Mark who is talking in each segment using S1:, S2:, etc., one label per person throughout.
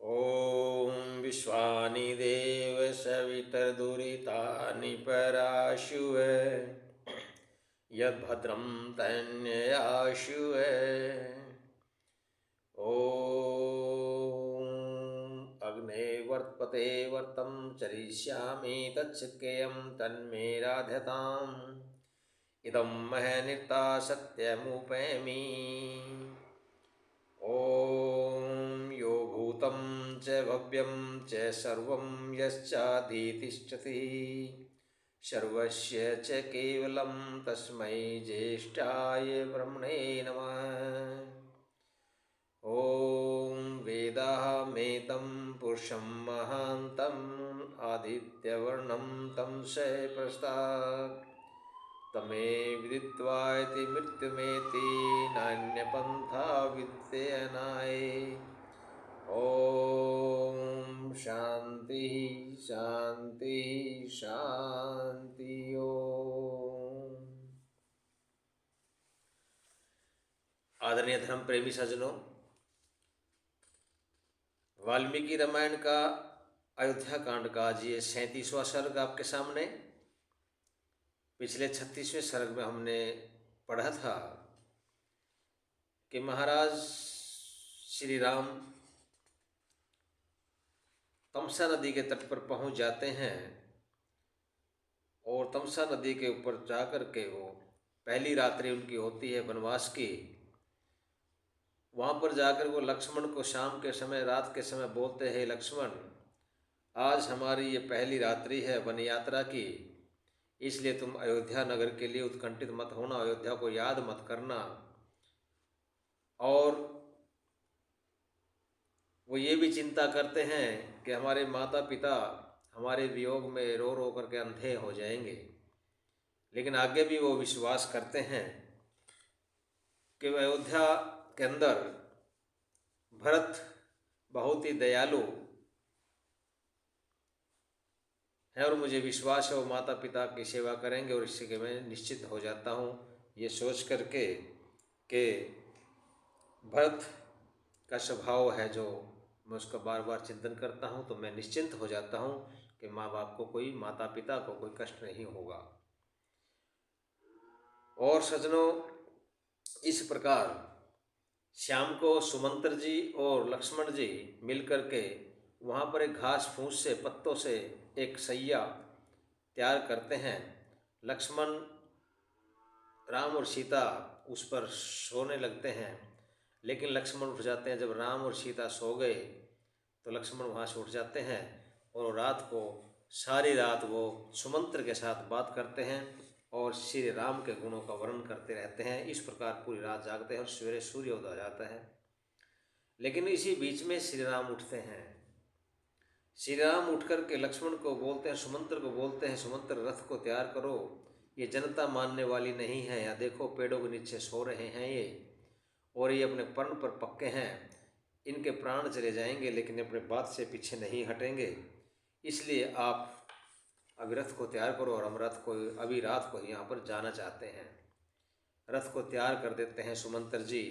S1: ॐ विश्वानि देव सवितर्दुरितानि पराशुव यद्भद्रं तन्ययाशुव। ॐ अग्ने वर्तपते वर्तं चरिष्यामि तच्छकेयं तन्मे राध्यताम् इदं महनिर्ता सत्यमुपैमि। ॐ यो भूतं च भव्यं च सर्वं यश्चाधीतिष्ठति सर्वस्य च केवलं तस्मै ज्येष्ठाय ब्रह्मणे नमः। ॐ वेदाहमेतं पुरुषं महान्तम् आदित्यवर्णं तं स प्रस्तात् तमे विदित्वा इति मृत्युमेति नान्यपन्था विद्यनाय। ॐ शांति शांति शांति। ओम। आदरणीय धर्म प्रेमी सज्जनों, वाल्मीकि रामायण का अयोध्या कांड का आज ये 37वां सर्ग आपके सामने। पिछले 36वें सर्ग में हमने पढ़ा था कि महाराज श्री राम तमसा नदी के तट पर पहुंच जाते हैं और तमसा नदी के ऊपर जाकर के वो पहली रात्रि उनकी होती है वनवास की। वहाँ पर जाकर वो लक्ष्मण को शाम के समय रात के समय बोलते हैं, लक्ष्मण आज हमारी ये पहली रात्रि है वन यात्रा की, इसलिए तुम अयोध्या नगर के लिए उत्कंठित मत होना, अयोध्या को याद मत करना। और वो ये भी चिंता करते हैं कि हमारे माता पिता हमारे वियोग में रो रो करके अंधे हो जाएंगे, लेकिन आगे भी वो विश्वास करते हैं कि अयोध्या के अंदर भरत बहुत ही दयालु है और मुझे विश्वास है वो माता पिता की सेवा करेंगे, और इससे कि मैं निश्चित हो जाता हूँ ये सोच करके कि भरत का स्वभाव है जो मैं उसका बार बार चिंतन करता हूँ, तो मैं निश्चिंत हो जाता हूँ कि माँ बाप को कोई, माता पिता को कोई कष्ट नहीं होगा। और सज्जनों, इस प्रकार शाम को सुमंत्र जी और लक्ष्मण जी मिलकर के वहाँ पर एक घास फूस से, पत्तों से एक सैया तैयार करते हैं। लक्ष्मण, राम और सीता उस पर सोने लगते हैं, लेकिन लक्ष्मण उठ जाते हैं। जब राम और सीता सो गए तो लक्ष्मण वहाँ से उठ जाते हैं और रात को सारी रात वो सुमंत्र के साथ बात करते हैं और श्री राम के गुणों का वर्णन करते रहते हैं। इस प्रकार पूरी रात जागते हैं और सवेरे सूर्योदय हो जाता है। लेकिन इसी बीच में श्री राम उठते हैं। श्री राम उठ कर के लक्ष्मण को बोलते हैं, सुमंत्र को बोलते हैं, सुमंत्र रथ को तैयार करो, ये जनता मानने वाली नहीं है। यहाँ देखो पेड़ों के नीचे सो रहे हैं ये, और ये अपने पर्ण पर पक्के हैं, इनके प्राण चले जाएंगे लेकिन अपने बात से पीछे नहीं हटेंगे। इसलिए आप अभी रथ को तैयार करो और हम रथ को अभी रात को यहाँ पर जाना चाहते हैं। रथ को तैयार कर देते हैं सुमंत्र जी,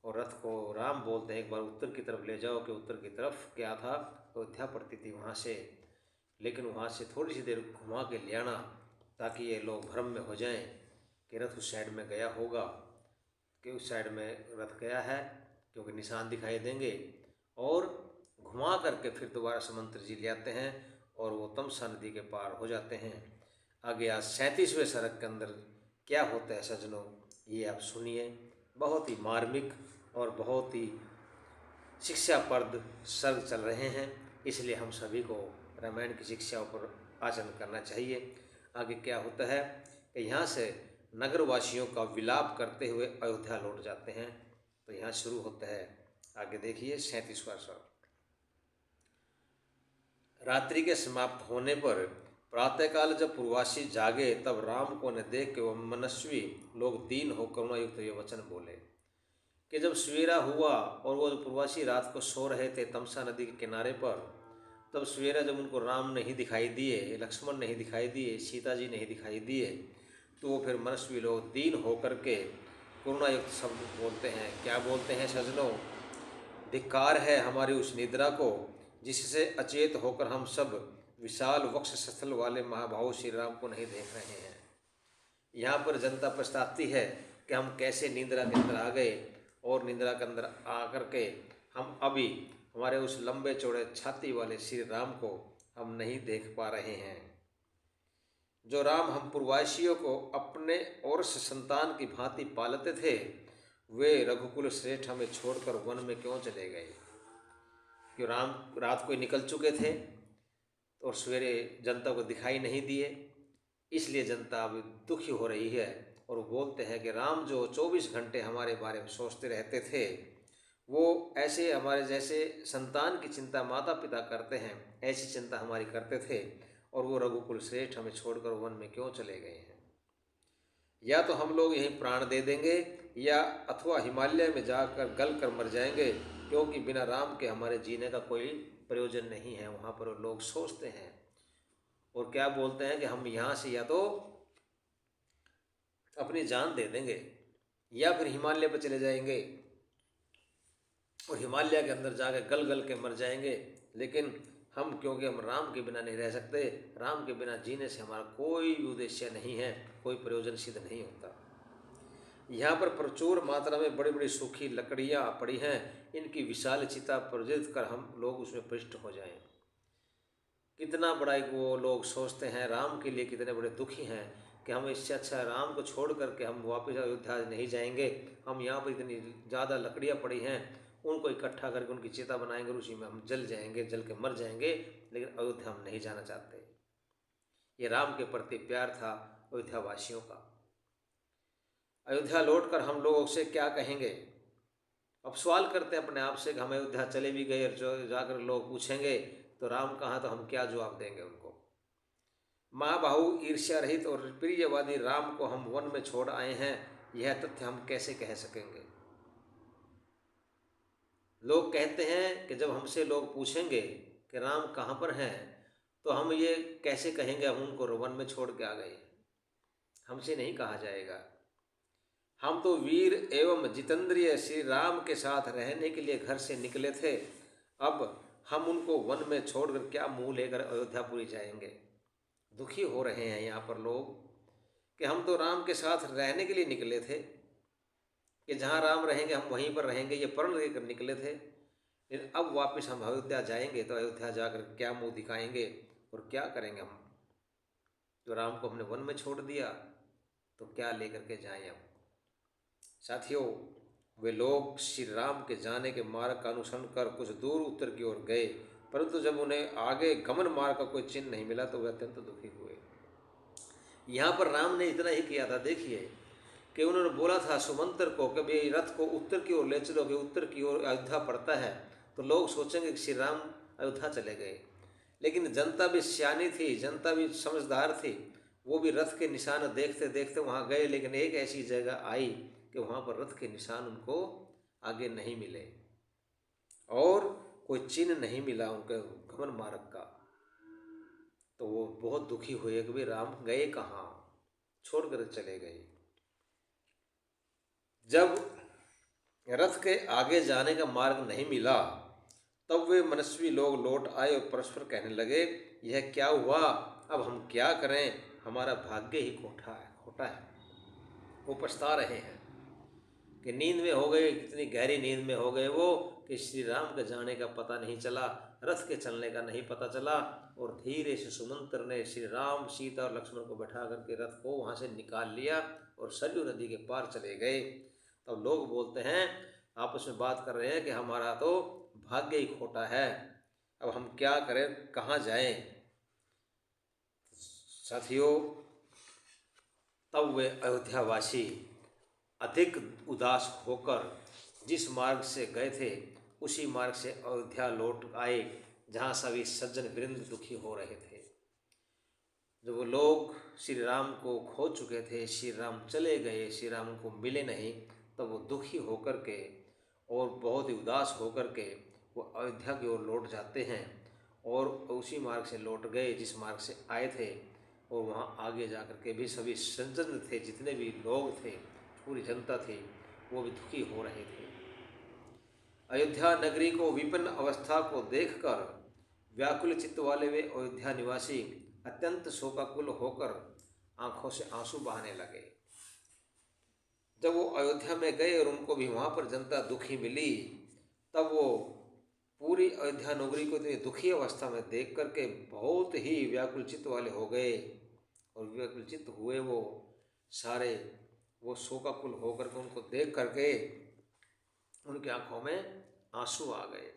S1: और रथ को राम बोलते हैं एक बार उत्तर की तरफ ले जाओ, कि उत्तर की तरफ क्या था, अयोध्या पड़ती थी वहाँ से, लेकिन वहाँ से थोड़ी सी देर घुमा के ले आना ताकि ये लोग भ्रम में हो जाएं कि रथ उस साइड में गया होगा, कि उस साइड में रथ गया है, क्योंकि निशान दिखाई देंगे। और घुमा करके फिर दोबारा सुमंत्र जी ले आते हैं और वो तमसा नदी के पार हो जाते हैं। आगे आज 37वें सर्ग के अंदर क्या होता है सज्जनों, ये आप सुनिए। बहुत ही मार्मिक और बहुत ही शिक्षाप्रद सर्ग चल रहे हैं, इसलिए हम सभी को रामायण की शिक्षाओं पर आचरण करना चाहिए। आगे क्या होता है कि यहाँ से नगरवासियों का विलाप करते हुए अयोध्या लौट जाते हैं। तो यहाँ शुरू होता है, आगे देखिए 37वां सर्ग। रात्रि के समाप्त होने पर प्रातःकाल जब पूर्वासी जागे, तब राम को न देख के वह मनस्वी लोग दीन होकर करुणायुक्त ये वचन बोले कि जब सवेरा हुआ और वो पूर्वासी रात को सो रहे थे तमसा नदी के किनारे पर, तब सवेरा जब उनको राम नहीं दिखाई दिए, लक्ष्मण नहीं दिखाई दिए, सीता जी नहीं दिखाई दिए, तो वो फिर मनस्वी लोग दीन होकर के करुणायुक्त शब्द बोलते हैं। क्या बोलते हैं सज्जनों, धिक्कार है हमारी उस निद्रा को जिससे अचेत होकर हम सब विशाल वक्ष स्थल वाले महाभाव श्री राम को नहीं देख रहे हैं। यहाँ पर जनता पछताती है कि हम कैसे निद्रा के अंदर आ गए और निद्रा के अंदर आकर के हम अभी हमारे उस लंबे चौड़े छाती वाले श्री राम को हम नहीं देख पा रहे हैं। जो राम हम पूर्ववासियों को अपने और संतान की भांति पालते थे, वे रघुकुल श्रेष्ठ हमें छोड़कर वन में क्यों चले गए? क्यों राम रात को निकल चुके थे और सवेरे जनता को दिखाई नहीं दिए, इसलिए जनता अब दुखी हो रही है और बोलते हैं कि राम जो 24 घंटे हमारे बारे में सोचते रहते थे, वो ऐसे हमारे जैसे संतान की चिंता माता पिता करते हैं, ऐसी चिंता हमारी करते थे और वो रघुकुल श्रेष्ठ हमें छोड़कर वन में क्यों चले गए हैं। या तो हम लोग यहीं प्राण दे देंगे या अथवा हिमालय में जाकर गल कर मर जाएंगे, क्योंकि बिना राम के हमारे जीने का कोई प्रयोजन नहीं है। वहाँ पर लोग सोचते हैं और क्या बोलते हैं कि हम यहाँ से या तो अपनी जान दे देंगे या फिर हिमालय पर चले जाएंगे और हिमालय के अंदर जाकर गल गल के मर जाएंगे, लेकिन हम क्योंकि हम राम के बिना नहीं रह सकते, राम के बिना जीने से हमारा कोई भी उद्देश्य नहीं है, कोई प्रयोजन सिद्ध नहीं होता। यहाँ पर प्रचुर मात्रा में बड़ी बड़ी सूखी लकड़ियाँ पड़ी हैं, इनकी विशाल चिता प्रज्वलित कर हम लोग उसमें पृष्ठ हो जाएं। कितना बड़ा एक वो लोग सोचते हैं, राम के लिए कितने बड़े दुखी हैं कि हम इससे अच्छा राम को छोड़ करके हम वापस अयोध्या नहीं जाएंगे। हम यहाँ पर इतनी ज़्यादा लकड़ियाँ पड़ी हैं, उनको इकट्ठा करके उनकी चिता बनाएंगे, उसी में हम जल जाएंगे, जल के मर जाएंगे, लेकिन अयोध्या हम नहीं जाना चाहते। ये राम के प्रति प्यार था अयोध्या वासियों का। अयोध्या लौटकर हम लोगों से क्या कहेंगे? अब सवाल करते हैं अपने आप से कि हम अयोध्या चले भी गए और जो जाकर लोग पूछेंगे तो राम कहाँ, तो हम क्या जवाब देंगे उनको? माँ बाहु ईर्ष्या रहित और प्रियवादी राम को हम वन में छोड़ आए हैं, यह तथ्य हम कैसे कह सकेंगे? लोग कहते हैं कि जब हमसे लोग पूछेंगे कि राम कहाँ पर हैं, तो हम ये कैसे कहेंगे हम उनको वन में छोड़ के आ गए? हमसे नहीं कहा जाएगा। हम तो वीर एवं जितेंद्रिय श्री राम के साथ रहने के लिए घर से निकले थे, अब हम उनको वन में छोड़कर क्या मुंह लेकर अयोध्यापुरी जाएंगे? दुखी हो रहे हैं यहाँ पर लोग कि हम तो राम के साथ रहने के लिए निकले थे, कि जहाँ राम रहेंगे हम वहीं पर रहेंगे, ये प्रण लेकर निकले थे, लेकिन अब वापस हम अयोध्या जाएंगे तो अयोध्या जाकर क्या मुंह दिखाएंगे और क्या करेंगे? हम जो राम को हमने वन में छोड़ दिया तो क्या लेकर के जाएं? अब साथियों, वे लोग श्री राम के जाने के मार्ग का अनुसरण कर कुछ दूर उत्तर की ओर गए, परंतु जब उन्हें आगे गमन मार्ग का कोई चिन्ह नहीं मिला तो वे अत्यंत दुखी हुए। यहाँ पर राम ने इतना ही किया था, देखिए कि उन्होंने बोला था सुमंत्र को कि भाई रथ को उत्तर की ओर ले चलो, कि उत्तर की ओर अयोध्या पड़ता है, तो लोग सोचेंगे कि श्री राम अयोध्या चले गए। लेकिन जनता भी सियानी थी, जनता भी समझदार थी, वो भी रथ के निशान देखते देखते वहाँ गए, लेकिन एक ऐसी जगह आई कि वहाँ पर रथ के निशान उनको आगे नहीं मिले और कोई चिन्ह नहीं मिला उनके गमन मार्ग का। तो वो बहुत दुखी हुए कि भाई राम गए कहाँ, छोड़कर चले गए। जब रथ के आगे जाने का मार्ग नहीं मिला तब वे मनस्वी लोग लौट आए और परस्पर कहने लगे, यह क्या हुआ, अब हम क्या करें, हमारा भाग्य ही खोटा है। वो पछता रहे हैं कि नींद में हो गए, कितनी गहरी नींद में हो गए वो कि श्री राम के जाने का पता नहीं चला, रथ के चलने का नहीं पता चला, और धीरे से सुमंत्र ने श्री राम, सीता और लक्ष्मण को बैठा करके रथ को वहाँ से निकाल लिया और सरयू नदी के पार चले गए। तब लोग बोलते हैं, आपस में बात कर रहे हैं कि हमारा तो भाग्य ही खोटा है, अब हम क्या करें, कहाँ जाएं? साथियों, तब वे अयोध्यावासी अधिक उदास होकर जिस मार्ग से गए थे उसी मार्ग से अयोध्या लौट आए, जहाँ सभी सज्जन वृंद दुखी हो रहे थे। जब वो लोग श्री राम को खो चुके थे, श्री राम चले गए, श्री राम को मिले नहीं, तब वो दुखी होकर के और बहुत ही उदास होकर के वो अयोध्या की ओर लौट जाते हैं और उसी मार्ग से लौट गए जिस मार्ग से आए थे। और वहाँ आगे जा कर के भी सभी सज्जन थे, जितने भी लोग थे, पूरी जनता थी, वो भी दुखी हो रहे थे। अयोध्या नगरी को विपन्न अवस्था को देखकर व्याकुल चित्त वाले वे अयोध्या निवासी अत्यंत शोकाकुल होकर आंखों से आंसू बहाने लगे। जब वो अयोध्या में गए और उनको भी वहाँ पर जनता दुखी मिली, तब वो पूरी अयोध्या नगरी को इतनी दुखी अवस्था में देख करके बहुत ही व्याकुल चित्त वाले हो गए। और व्याकुल चित्त हुए वो सारे, वो शोकाकुल होकर के उनको देख करके उनकी आंखों में आंसू आ गए।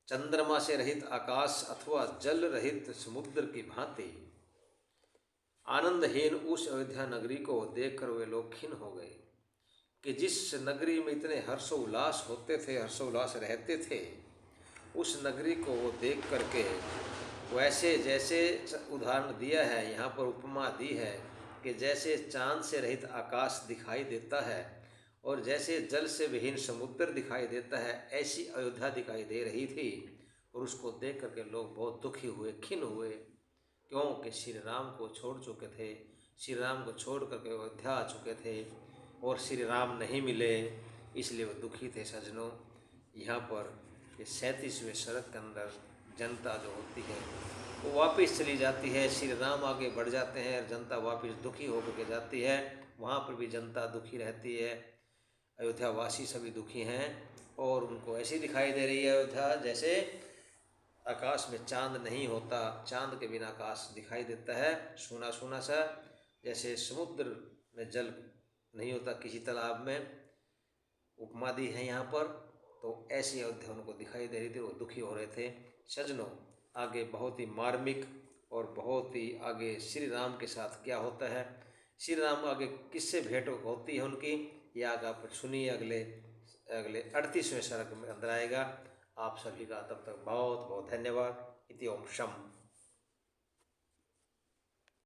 S1: चंद्रमा से रहित आकाश अथवा जल रहित समुद्र की भांति आनंदहीन उस अयोध्या नगरी को देखकर वे लोग खिन्न हो गए कि जिस नगरी में इतने हर्षोल्लास होते थे, हर्षोल्लास रहते थे, उस नगरी को वो देख करके वैसे जैसे उदाहरण दिया है यहाँ पर, उपमा दी है कि जैसे चांद से रहित आकाश दिखाई देता है और जैसे जल से विहीन समुद्र दिखाई देता है, ऐसी अयोध्या दिखाई दे रही थी। और उसको देख करके लोग बहुत दुखी हुए, खिन्न हुए, क्योंकि श्री राम को छोड़ चुके थे, श्री राम को छोड़ करके अयोध्या आ चुके थे और श्री राम नहीं मिले, इसलिए वो दुखी थे। सज्जनों, यहाँ पर ये 37वें शरत के अंदर जनता जो होती है वो वापस चली जाती है, श्री राम आगे बढ़ जाते हैं और जनता वापस दुखी होकर के जाती है। वहाँ पर भी जनता दुखी रहती है, अयोध्या वासी सभी दुखी हैं और उनको ऐसी दिखाई दे रही है अयोध्या जैसे आकाश में चांद नहीं होता, चांद के बिना आकाश दिखाई देता है सूना सूना सा, जैसे समुद्र में जल नहीं होता किसी तालाब में, उपमा दी है यहाँ पर। तो ऐसी अयोध्या उनको दिखाई दे रही थी, वो दुखी हो रहे थे। सज्जनों, आगे बहुत ही मार्मिक और बहुत ही आगे श्री राम के साथ क्या होता है, श्री राम आगे किससे भेंट होती है उनकी, यह आगे आप सुनिए अगले 38वें शरक में अंदर आएगा। आप सभी का तब तक बहुत बहुत धन्यवाद। इति ओम शम।